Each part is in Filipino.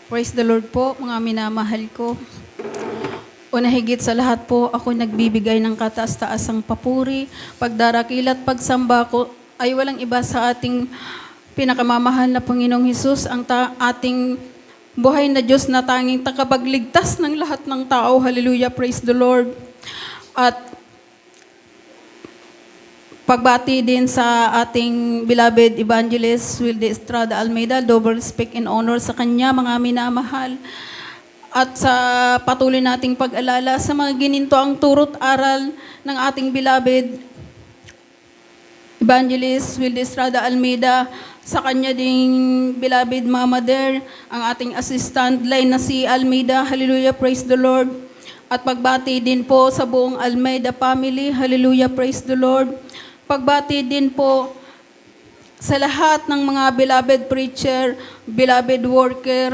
Praise the Lord po, mga minamahal ko. Una higit sa lahat po, ako nagbibigay ng kataas-taasang papuri, pagdarakil at pagsamba ko ay walang iba sa ating pinakamamahal na Panginoong Hesus, ang ating buhay na Diyos na tanging tagapagligtas ng lahat ng tao. Hallelujah, praise the Lord. At pagbati din sa ating beloved evangelist, Wilde Estrada Almeida, double respect and honor sa kanya, mga minamahal. At sa patuloy nating pag-alala sa mga ginintoang turot aral ng ating beloved evangelist, Wilde Estrada Almeida, sa kanya ding beloved Mama Der, ang ating assistant line na si Almeida, hallelujah, praise the Lord. At pagbati din po sa buong Almeida family, hallelujah, praise the Lord. Pagbati din po sa lahat ng mga beloved preacher, beloved worker,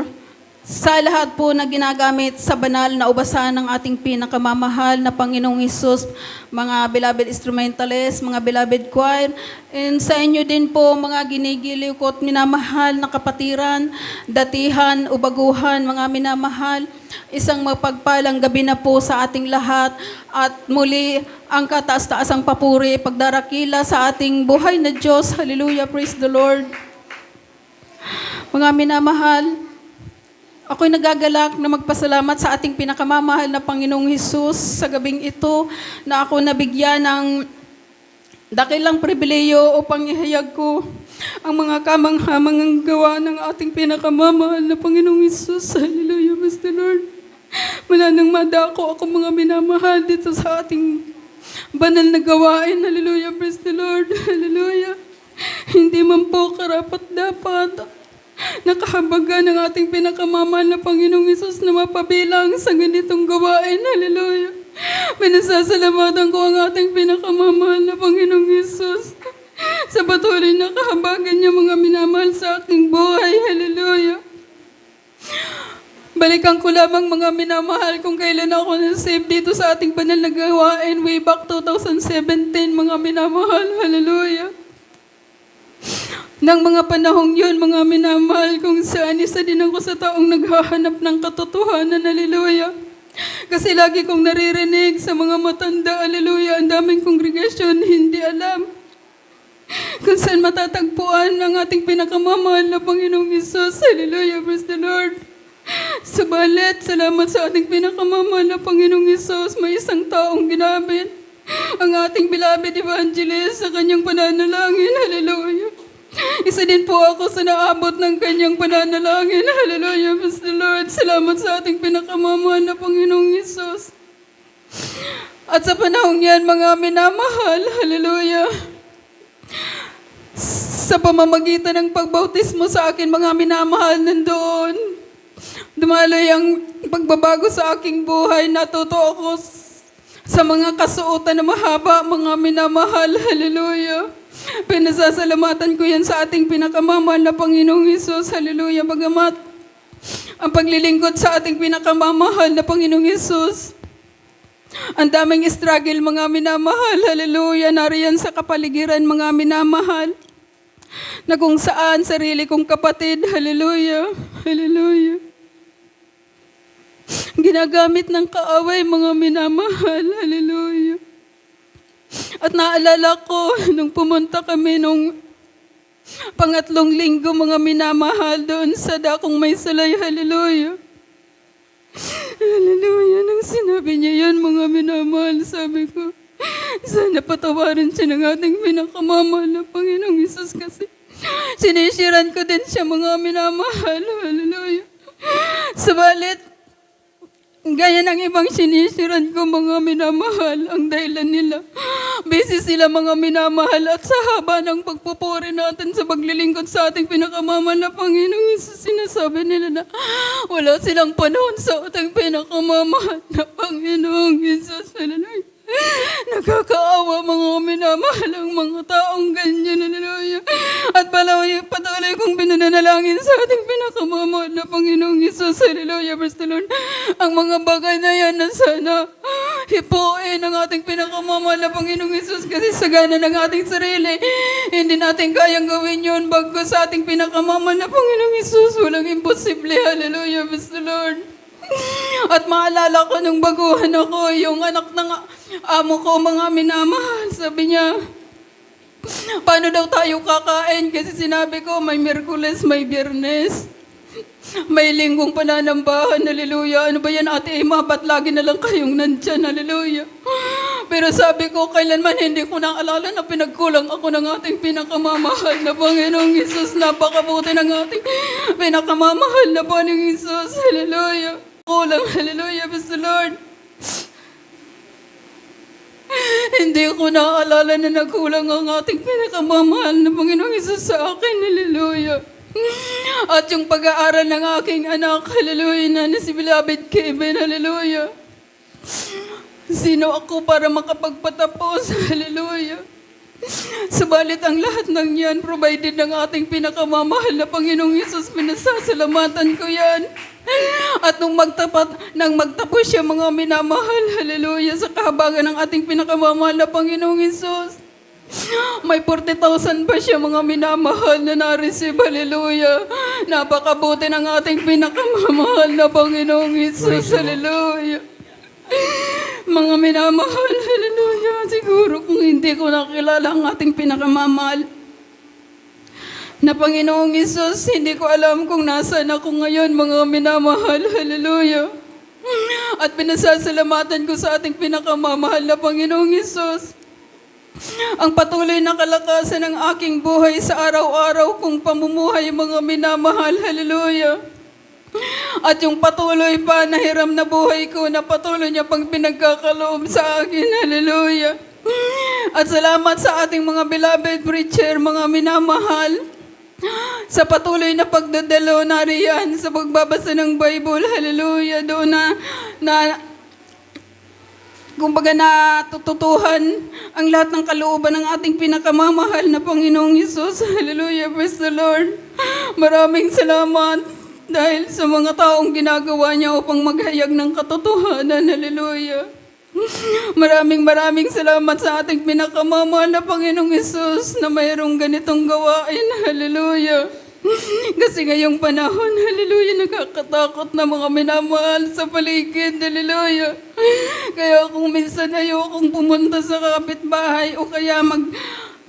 sa lahat po na ginagamit sa banal na ubasan ng ating pinakamamahal na Panginoong Hesus, mga beloved instrumentalists, mga beloved choir, and sa inyo din po mga ginigiliw ko at minamahal na kapatiran, datihan o baguhan, mga minamahal, isang mapagpalang gabi na po sa ating lahat at muli ang kataas-taasang papuri, pagdarakila sa ating buhay na Diyos. Hallelujah, praise the Lord. Mga minamahal, ako'y nagagalak na magpasalamat sa ating pinakamamahal na Panginoong Hesus sa gabing ito na ako nabigyan ng dakilang pribileyo upang ihayag ko ang mga kamanghamangang gawa ng ating pinakamamahal na Panginoong Hesus. Hallelujah, praise the Lord. Mula nang madako ako, mga minamahal, dito sa ating banal na gawain. Hallelujah, praise the Lord. Hallelujah. Hindi man po karapat-dapat nakahabaga ng ating pinakamamahal na Panginoong Hesus na mapabilang sa ganitong gawain. Hallelujah. Pinasasalamatan ko ang ating pinakamamahal na Panginoong Hesus sa patuloy na kahabagan niya, mga minamahal, sa aking buhay. Hallelujah. Balikan ko lamang, mga minamahal, kung kailan ako na-save dito sa ating banal na gawain way back 2017, mga minamahal. Hallelujah. Nang mga panahong yun, mga minamahal, kung saan isa din ako sa taong naghahanap ng katotohanan, hallelujah. Kasi lagi kong naririnig sa mga matanda, hallelujah, ang daming kongregasyon, hindi alam kung saan matatagpuan ang ating pinakamamahal na Panginoong Hesus, hallelujah, praise the Lord. Subalit, salamat sa ating pinakamamahal na Panginoong Hesus, may isang taong ginamit ang ating beloved evangelist sa kanyang pananalangin, hallelujah. Isa din po ako sa naabot ng kanyang pananalangin. Hallelujah, praise the Lord. Salamat sa ating pinakamamahal na Panginoong Hesus. At sa panahong yan, mga minamahal, hallelujah, sa pamamagitan ng pagbautismo sa akin, mga minamahal, nandoon dumaloy ang pagbabago sa aking buhay. Natuto ako sa mga kasuotan na mahaba, mga minamahal, hallelujah. Pinasasalamatan ko yan sa ating pinakamamahal na Panginoong Hesus, hallelujah. Bagamat ang paglilingkod sa ating pinakamamahal na Panginoong Hesus, ang daming struggle, mga minamahal, hallelujah, nariyan sa kapaligiran, mga minamahal, na kung saan sarili kong kapatid, hallelujah, hallelujah, ginagamit ng kaaway, mga minamahal, hallelujah. At naalala ko, nung pumunta kami nung pangatlong linggo, mga minamahal, doon sa dakong may salay, hallelujah. Hallelujah, nang sinabi niya yan, mga minamahal, sabi ko, sana patawarin siya ng ating pinakamamahal na Panginoong Hesus, kasi sinisiran ko din siya, mga minamahal, hallelujah. Subalit, gaya ng ibang sinisiran ko, mga minamahal, ang dahilan nila, busy sila, mga minamahal, at sa haba ng pagpupuri natin sa paglilingkod sa ating pinakamamahal na Panginoong Hesus, sinasabi nila na wala silang panahon sa ating pinakamamahal na Panginoong Hesus. Hallelujah. Nakakaawa, mga minamahal, ang mga taong ganyan, hallelujah. At patuloy kong pinanalangin sa ating pinakamamahal na Panginoong Hesus. Hallelujah, praise the Lord. Ang mga bagay na yan na sana hipuin ang ating pinakamamahal na Panginoong Hesus, kasi sa gana ng ating sarili, hindi natin kayang gawin yun. Bago sa ating pinakamamahal na Panginoong Hesus, walang imposible. Hallelujah, praise the Lord. At maalala ko nung baguhan ako, yung anak ng amo ko, mga minamahal, sabi niya, paano daw tayo kakain? Kasi sinabi ko, may Miyerkules, may Biyernes, may Linggong pananambahan. Hallelujah. Ano ba yan, Ate Emma? Ba't lagi na lang kayong nandyan? Hallelujah. Pero sabi ko, kailanman hindi ko naalala na pinagkulang ako ng ating pinakamamahal na Panginoong Hesus. Napakabuti ng ating pinakamamahal na Panginoong Hesus. Hallelujah. Kulang. Hallelujah. Praise the Lord. Hindi ko naaalala na nagkulang ang ating pinakamamahal na Panginoong Hesus sa akin. Hallelujah. At yung pag-aaral ng aking anak, hallelujah, na si Beloved Kevin, hallelujah. Sino ako para makapagpatapos, hallelujah. Subalit ang lahat ng yan, provided ng ating pinakamamahal na Panginoong Hesus, pinasasalamatan ko yan. At nung magtapos siya, mga minamahal, hallelujah, sa kahabagan ng ating pinakamamahal na Panginoong Hesus, may 40,000 pa siya, mga minamahal, na na-receive, hallelujah. Napakabuti ng ating pinakamamahal na Panginoong Hesus, hallelujah. Mga minamahal, hallelujah. Siguro kung hindi ko nakilala ang ating pinakamamahal na Panginoong Hesus, hindi ko alam kung nasaan ako ngayon, mga minamahal, hallelujah. At pinasasalamatan ko sa ating pinakamamahal na Panginoong Hesus ang patuloy na kalakasan ng aking buhay sa araw-araw kong pamumuhay, mga minamahal, hallelujah. At yung patuloy pa na hiram na buhay ko, na patuloy niya pang pinagkakaloob sa akin, hallelujah. At salamat sa ating mga beloved preacher, mga minamahal, sa patuloy na pagdadalo na riyan sa pagbabasa ng Bible, hallelujah. Doon na kumbaga natututuhan ang lahat ng kalooban ng ating pinakamamahal na Panginoong Hesus. Hallelujah, praise the Lord. Maraming salamat dahil sa mga taong ginagawa niya upang maghayag ng katotohanan. Hallelujah. Maraming salamat sa ating pinakamamahal na Panginoong Hesus na mayroong ganitong gawain. Hallelujah. Kasi ngayong panahon, hallelujah, nakakatakot na mga minamahal sa paligid, hallelujah. Kaya kung minsan ayokong pumunta sa kapitbahay o kaya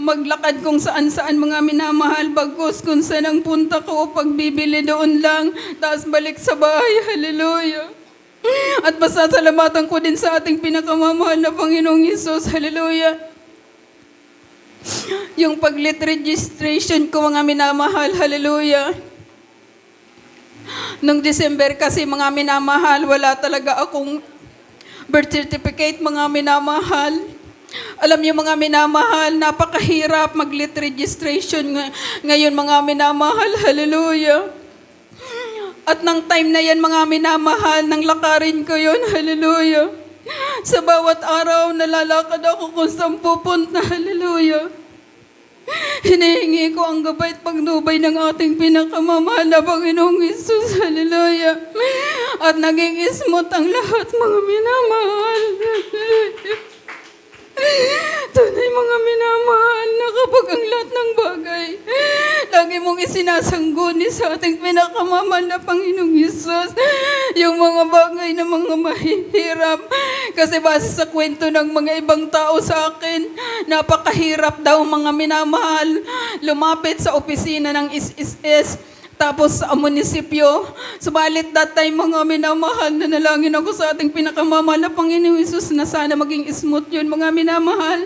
maglakad kung saan-saan, mga minamahal, bagkus kung saan ang punta ko o pagbibili doon lang, tapos balik sa bahay, hallelujah. At pasasalamatan ko din sa ating pinakamamahal na Panginoong Hesus, hallelujah. Yung pag-lit registration ko, mga minamahal, hallelujah. Nung December kasi, mga minamahal, wala talaga akong birth certificate, mga minamahal. Alam niyo, mga minamahal, napakahirap mag-lit registration ngayon, mga minamahal, hallelujah. At nang time na yan, mga minamahal, nang lakarin ko yun, hallelujah. Sa bawat araw, nalalakad ako kung saan pupunta, hallelujah. Hinihingi ko ang gabay at pagnubay ng ating pinakamamahal na Panginoong Hesus, hallelujah. At naging smooth ang lahat, mga minamahal. Tunay, mga minamahal, na kapag ang lahat ng bagay lagi mong isinasangguni sa ating pinakamamahal na Panginoong Hesus, yung mga bagay na mga mahihirap. Kasi base sa kwento ng mga ibang tao sa akin, napakahirap daw, mga minamahal, lumapit sa opisina ng SSS, tapos sa munisipyo. Subalit that time, mga minamahal, nanalangin ako sa ating pinakamamahal na Panginoong Hesus na sana maging smooth yun, mga minamahal.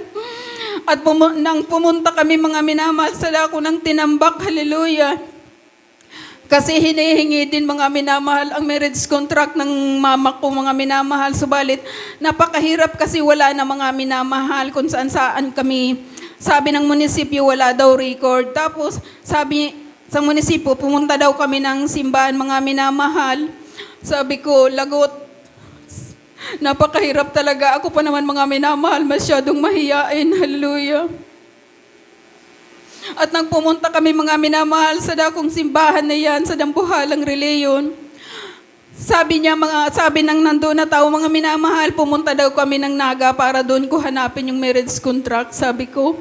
At nang pumunta kami, mga minamahal, sa dako ng Tinambak, hallelujah. Kasi hinihingi din, mga minamahal, ang marriage contract ng mama ko, mga minamahal. Subalit, napakahirap kasi wala na, mga minamahal, kung saan kami. Sabi ng munisipyo, wala daw record. Tapos, sabi sa munisipyo, pumunta daw kami ng simbahan, mga minamahal. Sabi ko, lagot, napakahirap talaga. Ako pa naman, mga minamahal, masyadong mahiyain, hallelujah. At nang pumunta kami mga minamahal sa dakong simbahan na yan, sa Dambuhalang Reliyon, sabi ng nandoon na tao, mga minamahal, pumunta daw kami ng Naga para doon ko hanapin yung marriage contract. Sabi ko,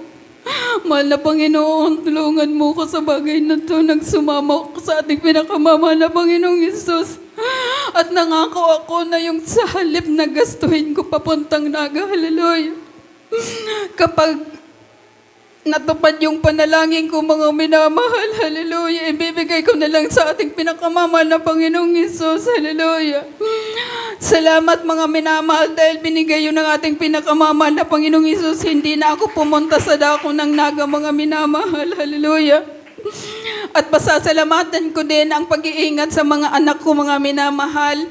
mahal na Panginoon, tulungan mo ko sa bagay na to. Nagsumama ko sa ating pinakamamahal na Panginoong Hesus. At nangako ako na yung sa halip na gastuhin ko papuntang Naga, hallelujah. Kapag natupad yung panalangin ko, mga minamahal, hallelujah, ibibigay ko na lang sa ating pinakamamahal na Panginoong Hesus, hallelujah. Salamat mga minamahal dahil binigay yun ng ating pinakamamahal na Panginoong Hesus. Hindi na ako pumunta sa dako ng Naga, mga minamahal, hallelujah. At pasasalamatan ko din ang pag-iingat sa mga anak ko, mga minamahal,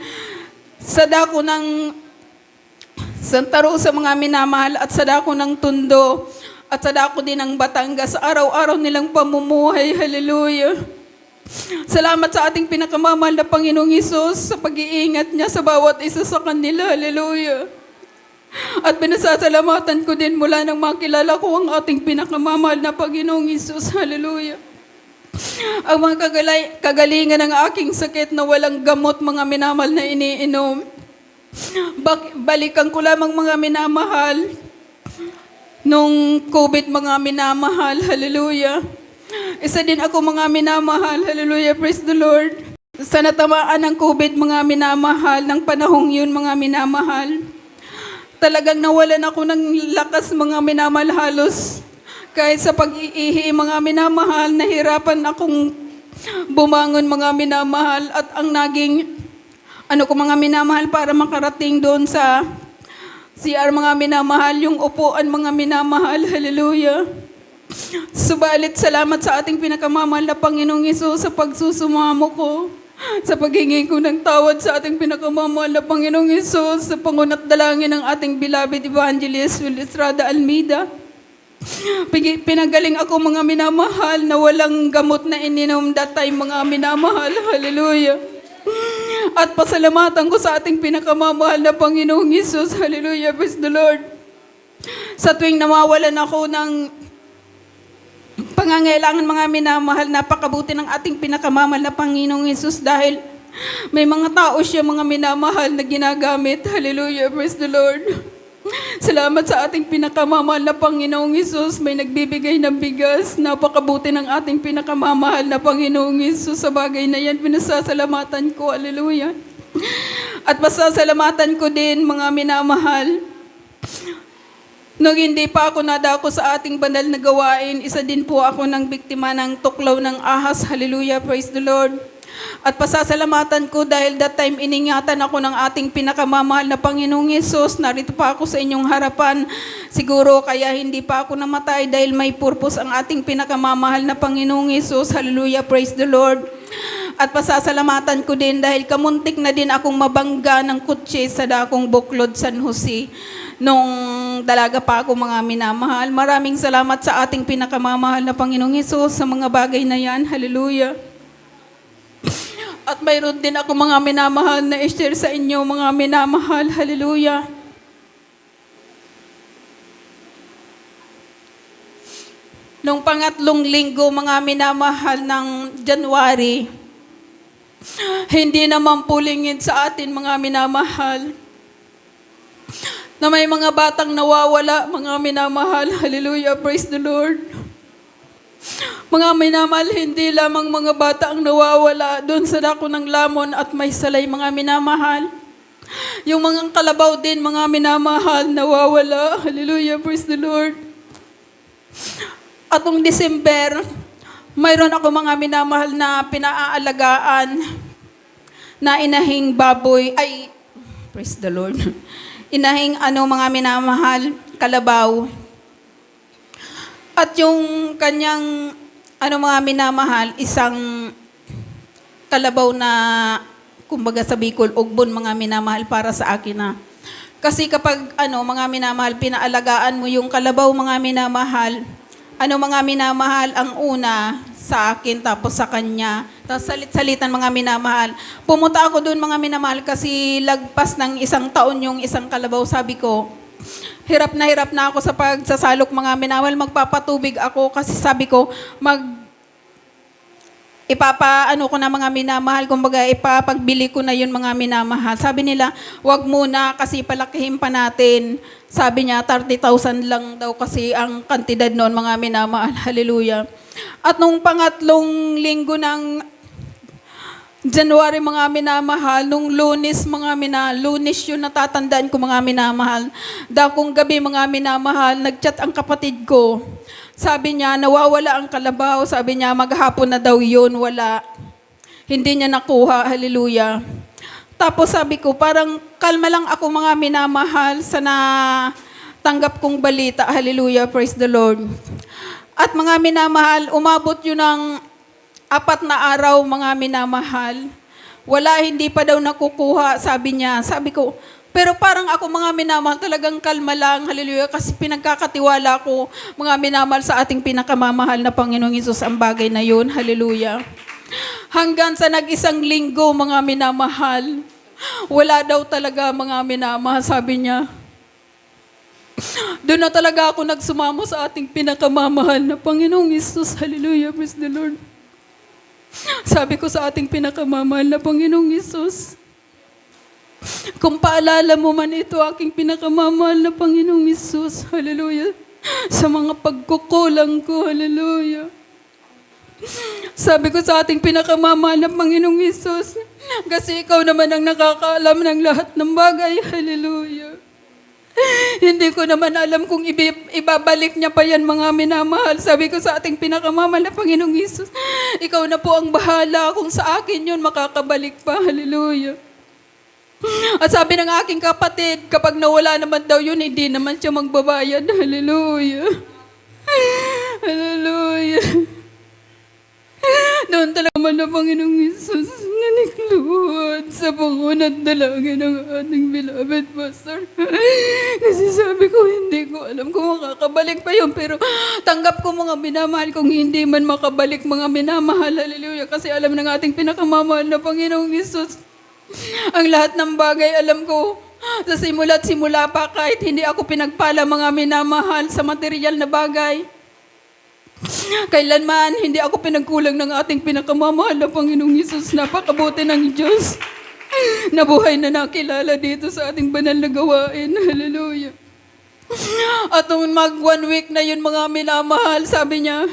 sa dako ng Santa Rosa, mga minamahal, at sa dako ng Tondo, at sa dako din ng Batangas, araw-araw nilang pamumuhay, hallelujah. Salamat sa ating pinakamamahal na Panginoong Hesus sa pag-iingat niya sa bawat isa sa kanila, hallelujah. At pinasasalamatan ko din mula nang makilala ko ang ating pinakamamahal na Panginoong Hesus, hallelujah. Ang mga kagalingan ng aking sakit na walang gamot, mga minamahal na iniinom. Balikan ko lamang mga minamahal nung COVID, mga minamahal, hallelujah. Isa din ako, mga minamahal, hallelujah, praise the Lord. Sa natamaan ng COVID, mga minamahal, ng panahong yun, mga minamahal, talagang nawalan ako ng lakas, mga minamahal, halos. Kahit sa pag-iihi, mga minamahal, nahirapan akong bumangon, mga minamahal, at ang naging, mga minamahal, para makarating doon sa CR, mga minamahal, yung upuan, mga minamahal, hallelujah. Subalit, salamat sa ating pinakamamahal na Panginoong Hesus sa pagsusumamo ko, sa paghingi ko ng tawad sa ating pinakamamahal na Panginoong Hesus, sa pangunat dalangin ng ating beloved evangelist, Will Estrada Almeida. Pinagaling ako, mga minamahal, na walang gamot na ininom that time, mga minamahal, hallelujah. At pasalamatan ko sa ating pinakamamahal na Panginoong Hesus, hallelujah, praise the Lord. Sa tuwing nawawalan ako ng pangangailangan, mga minamahal, napakabuti ng ating pinakamamahal na Panginoong Hesus dahil may mga tao siya, mga minamahal, na ginagamit, hallelujah, praise the Lord. Salamat sa ating pinakamamahal na Panginoong Hesus. May nagbibigay ng bigas. Napakabuti ng ating pinakamamahal na Panginoong Hesus. Sa bagay na yan, pinasasalamatan ko. Hallelujah. At pasasalamatan ko din, mga minamahal, nung hindi pa ako nadako sa ating banal na gawain, isa din po ako ng biktima ng tuklaw ng ahas. Hallelujah. Praise the Lord. At pasasalamatan ko dahil that time iningatan ako ng ating pinakamamahal na Panginoong Hesus. Narito pa ako sa inyong harapan. Siguro kaya hindi pa ako namatay dahil may purpose ang ating pinakamamahal na Panginoong Hesus. Hallelujah, praise the Lord. At pasasalamatan ko din dahil kamuntik na din akong mabangga ng kutse sa dakong Buklod, San Jose. Nung dalaga pa ako, mga minamahal. Maraming salamat sa ating pinakamamahal na Panginoong Hesus sa mga bagay na yan. Hallelujah. At mayroon din ako, mga minamahal, na i-share sa inyo, mga minamahal. Hallelujah. Nung pangatlong linggo, mga minamahal, ng January, hindi naman pulingin sa atin, mga minamahal, na may mga batang nawawala, mga minamahal. Hallelujah, praise the Lord. Mga minamahal, hindi lamang mga bata ang nawawala doon sa dako ng Lamon at May Salay, mga minamahal. Yung mga kalabaw din, mga minamahal, nawawala. Hallelujah, praise the Lord. At noong December, mayroon ako, mga minamahal, na pinaaalagaan na inahing baboy, praise the Lord, inahing mga minamahal, kalabaw. At yung kanyang, mga minamahal, isang kalabaw na, kumbaga sa Bicol, ugbon, mga minamahal, para sa akin na. Kasi kapag, mga minamahal, pinaalagaan mo yung kalabaw, mga minamahal, mga minamahal, ang una sa akin, tapos sa kanya, tapos salit-salitan, mga minamahal. Pumunta ako doon, mga minamahal, kasi lagpas ng isang taon yung isang kalabaw. Sabi ko, hirap na ako sa pagsasalok mga minamahal. Magpapatubig ako kasi sabi ko, ipapaano ko na mga minamahal, kumbaga ipapagbili ko na yun mga minamahal. Sabi nila, wag muna kasi palakihin pa natin. Sabi niya, 30,000 lang daw kasi ang kantidad noon mga minamahal. Hallelujah. At nung pangatlong linggo ng January mga minamahal, nung Lunes Lunes yun natatandaan ko mga minamahal. Dakong gabi mga minamahal, nagchat ang kapatid ko. Sabi niya, nawawala ang kalabaw. Sabi niya, maghapon na daw yun, wala. Hindi niya nakuha, hallelujah. Tapos sabi ko, parang kalma lang ako mga minamahal sa natanggap kong balita, hallelujah, praise the Lord. At mga minamahal, umabot yun ng 4 na araw mga minamahal. Wala, hindi pa daw nakukuha, sabi niya. Sabi ko, pero parang ako mga minamahal, talagang kalma lang, hallelujah, kasi pinagkakatiwala ko mga minamahal sa ating pinakamamahal na Panginoong Hesus ang bagay na yun, hallelujah. Hanggang sa nag-isang linggo mga minamahal, wala daw talaga mga minamahal, sabi niya. Doon na talaga ako nagsumamo sa ating pinakamamahal na Panginoong Hesus, hallelujah, praise the Lord. Sabi ko sa ating pinakamamahal na Panginoong Hesus, kung paalala mo man ito, aking pinakamamahal na Panginoong Hesus, hallelujah, sa mga pagkukulang ko, hallelujah. Sabi ko sa ating pinakamamahal na Panginoong Hesus, kasi ikaw naman ang nakakaalam ng lahat ng bagay, hallelujah. Hindi ko naman alam kung ibabalik niya pa yan mga minamahal. Sabi ko sa ating pinakamamahal na Panginoong Hesus, ikaw na po ang bahala kung sa akin yun makakabalik pa, hallelujah. At sabi ng aking kapatid, kapag nawala naman daw yun, hindi naman siya magbabayad. Hallelujah. Hallelujah. Doon talaga man na Panginoong Hesus nanikluhan sa pangunat dalangin ng ating beloved pastor. Kasi sabi ko, hindi ko alam kung makakabalik pa yun. Pero tanggap ko mga minamahal kung hindi man makabalik mga minamahal. Hallelujah. Kasi alam ng ating pinakamamahal na Panginoong Hesus, ang lahat ng bagay alam ko sa simula't simula pa, kahit hindi ako pinagpala mga minamahal sa material na bagay. Kailanman hindi ako pinagkulang ng ating pinakamamahal na Panginoong Hesus. Napakabuti ng Diyos na buhay na nakilala dito sa ating banal na gawain. Hallelujah. At nung 1 week na yun mga minamahal, sabi niya,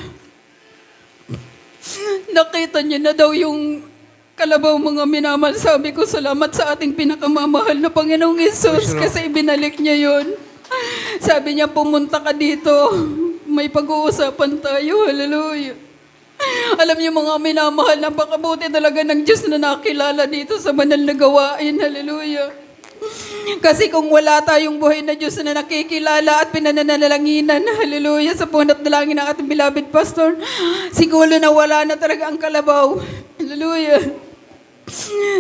nakita niya na daw yung kalabaw mga minamahal. Sabi ko, salamat sa ating pinakamamahal na Panginoong Hesus kasi ibinalik niya yun. Sabi niya, pumunta ka dito. May pag-uusapan tayo. Hallelujah. Alam niyo mga minamahal, napakabuti talaga ng Diyos na nakilala dito sa banal na gawain. Hallelujah. Kasi kung wala tayong buhay na Diyos na nakikilala at pinananalanginan, hallelujah, sa punot dalangin ng ating beloved pastor, siguro na wala na talaga ang kalabaw. Hallelujah.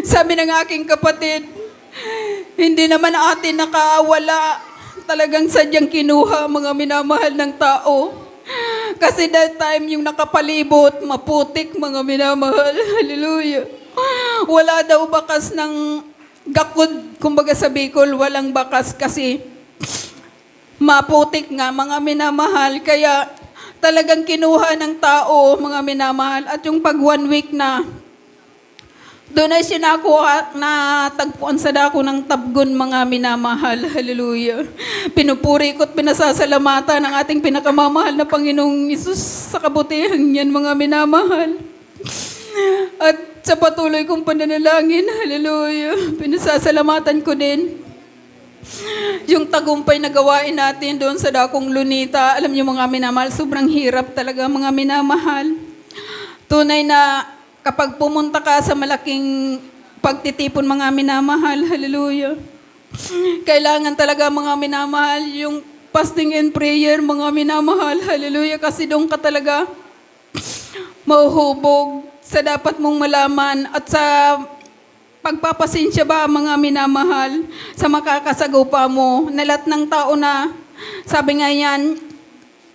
Sabi ng aking kapatid, hindi naman atin nakawala, talagang sadyang kinuha mga minamahal ng tao. Kasi that time yung nakapalibot, maputik mga minamahal. Hallelujah. Wala daw bakas ng gakod, kumbaga sa Bicol, walang bakas kasi maputik nga mga minamahal. Kaya talagang kinuha ng tao mga minamahal. At yung pag 1 week na, doon ay sinakuha na tagpuan sa dako ng Tabgon mga minamahal. Hallelujah. Pinupuri ko at pinasasalamatan ng ating pinakamamahal na Panginoong Hesus sa kabutihan niyan mga minamahal. At sa patuloy kong pananalangin, hallelujah, pinasasalamatan ko din yung tagumpay na gawain natin doon sa dakong Lunita. Alam niyo mga minamahal, sobrang hirap talaga mga minamahal. Tunay na kapag pumunta ka sa malaking pagtitipon mga minamahal, hallelujah, kailangan talaga mga minamahal yung fasting and prayer mga minamahal, hallelujah, kasi doon ka talaga mauhubog sa dapat mong malaman at sa pagpapasensya ba mga minamahal sa makakasagupa mo na lahat ng tao na sabi nga yan,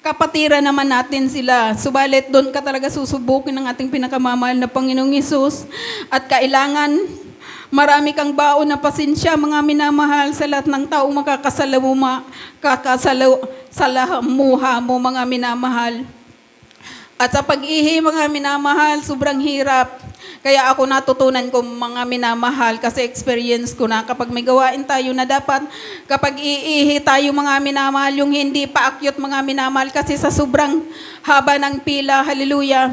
kapatiran naman natin sila. Subalit doon ka talaga susubukin ng ating pinakamamahal na Panginoong Hesus at kailangan Marami kang baon na pasensya, mga minamahal, sa lahat ng taong makakasalamuha mo, mga minamahal. At sa pag-ihi, mga minamahal, sobrang hirap. Kaya ako natutunan ko, mga minamahal, kasi experience ko na kapag may gawain tayo na dapat, kapag iihi tayo, mga minamahal, yung hindi paakyot, mga minamahal, kasi sa sobrang haba ng pila, hallelujah,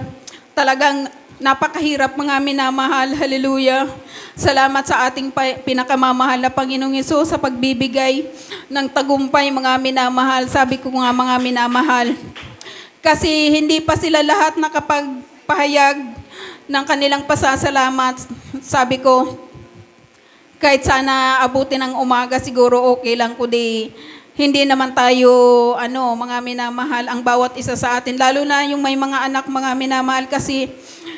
talagang napakahirap, mga minamahal, hallelujah. Salamat sa ating pinakamamahal na Panginoong Hesus sa pagbibigay ng tagumpay, mga minamahal. Sabi ko nga, mga minamahal, kasi hindi pa sila lahat nakapagpahayag ng kanilang pasasalamat. Sabi ko, kahit sana abutin ng umaga, siguro okay lang, kundi hindi naman tayo, mga minamahal, ang bawat isa sa atin, lalo na yung may mga anak, mga minamahal, kasi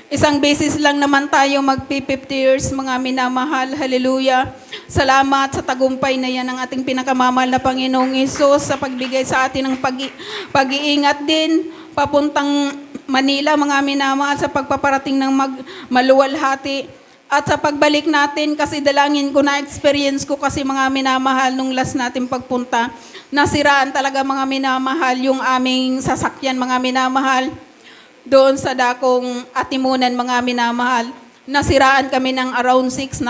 isang beses lang naman tayo magpi-50 years, mga minamahal, hallelujah. Salamat sa tagumpay na yan ng ating pinakamamahal na Panginoong Hesus sa pagbigay sa atin ng pag-iingat din papuntang Manila, mga minamahal, sa pagpaparating ng maluwalhati. At sa pagbalik natin, kasi dalangin ko na experience ko, kasi mga minamahal, nung last natin pagpunta, nasiraan talaga, mga minamahal, yung aming sasakyan, mga minamahal, doon sa dakong Atimunan, mga minamahal. Nasiraan kami ng around 6,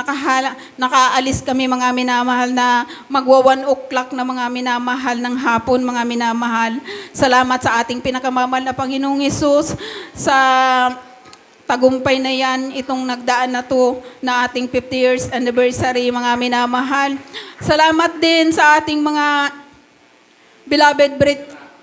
nakaalis kami, mga minamahal, na magwa 1 o'clock na, mga minamahal, ng hapon, mga minamahal. Salamat sa ating pinakamamahal na Panginoong Hesus sa tagumpay na yan, itong nagdaan na to, na ating 50 years anniversary, mga minamahal. Salamat din sa ating mga beloved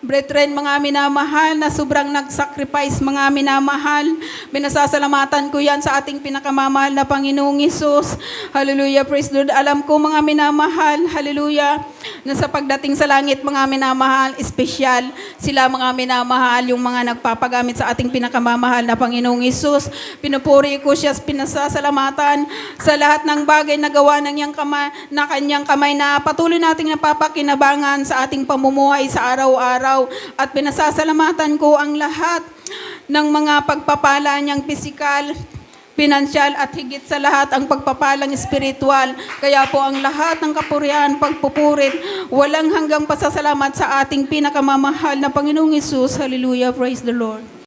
brethren, mga minamahal, na sobrang nag-sacrifice, mga minamahal. Binasasalamatan ko yan sa ating pinakamamahal na Panginoong Hesus. Hallelujah, praise the Lord. Alam ko, mga minamahal, hallelujah, na sa pagdating sa langit, mga minamahal, espesyal sila, mga minamahal, yung mga nagpapagamit sa ating pinakamamahal na Panginoong Hesus. Pinupuri ko siya, pinasasalamatan sa lahat ng bagay na gawa ng kanyang kamay, na patuloy nating napapakinabangan sa ating pamumuhay sa araw-araw. At pinasasalamatan ko ang lahat ng mga pagpapala niyang pisikal, pinansyal, at higit sa lahat ang pagpapalang espiritual. Kaya po ang lahat ng kapurihan, pagpupurit, walang hanggang pasasalamat sa ating pinakamamahal na Panginoong Hesus. Hallelujah, praise the Lord.